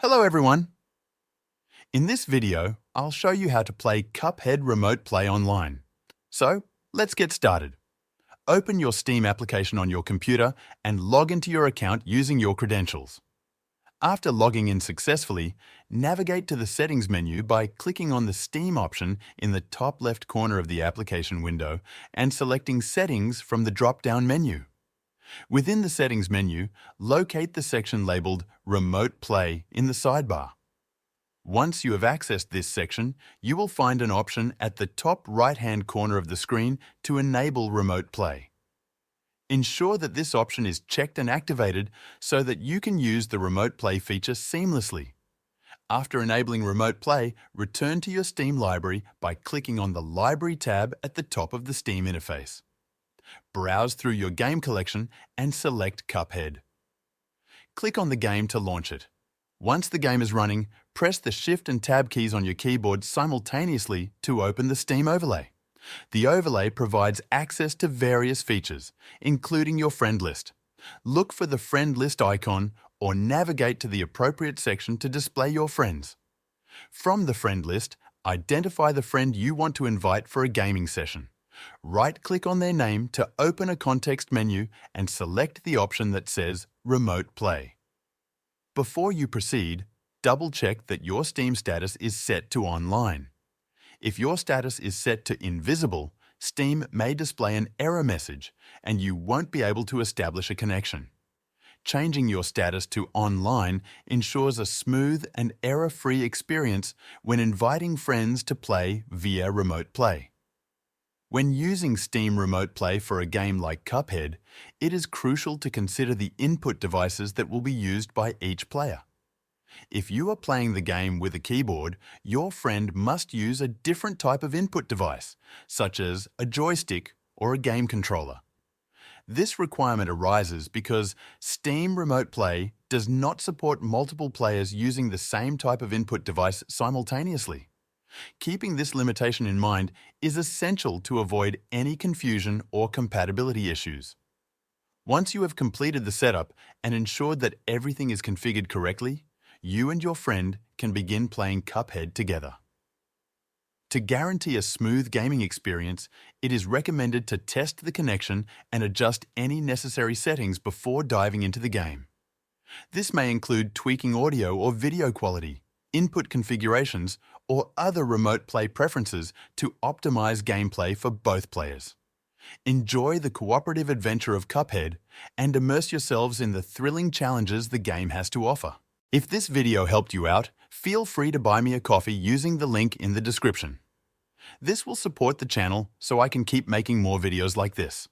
Hello everyone! In this video, I'll show you how to play Cuphead Remote Play online. So, let's get started. Open your Steam application on your computer and log into your account using your credentials. After logging in successfully, navigate to the Settings menu by clicking on the Steam option in the top left corner of the application window and selecting Settings from the drop-down menu. Within the Settings menu, locate the section labeled Remote Play in the sidebar. Once you have accessed this section, you will find an option at the top right-hand corner of the screen to enable Remote Play. Ensure that this option is checked and activated so that you can use the Remote Play feature seamlessly. After enabling Remote Play, return to your Steam library by clicking on the Library tab at the top of the Steam interface. Browse through your game collection and select Cuphead. Click on the game to launch it. Once the game is running, press the Shift and Tab keys on your keyboard simultaneously to open the Steam overlay. The overlay provides access to various features, including your friend list. Look for the friend list icon or navigate to the appropriate section to display your friends. From the friend list, identify the friend you want to invite for a gaming session. Right-click on their name to open a context menu and select the option that says Remote Play. Before you proceed, double-check that your Steam status is set to Online. If your status is set to Invisible, Steam may display an error message and you won't be able to establish a connection. Changing your status to Online ensures a smooth and error-free experience when inviting friends to play via Remote Play. When using Steam Remote Play for a game like Cuphead, it is crucial to consider the input devices that will be used by each player. If you are playing the game with a keyboard, your friend must use a different type of input device, such as a joystick or a game controller. This requirement arises because Steam Remote Play does not support multiple players using the same type of input device simultaneously. Keeping this limitation in mind is essential to avoid any confusion or compatibility issues. Once you have completed the setup and ensured that everything is configured correctly, you and your friend can begin playing Cuphead together. To guarantee a smooth gaming experience, it is recommended to test the connection and adjust any necessary settings before diving into the game. This may include tweaking audio or video quality, input configurations, or other remote play preferences to optimize gameplay for both players. Enjoy the cooperative adventure of Cuphead and immerse yourselves in the thrilling challenges the game has to offer. If this video helped you out, feel free to buy me a coffee using the link in the description. This will support the channel so I can keep making more videos like this.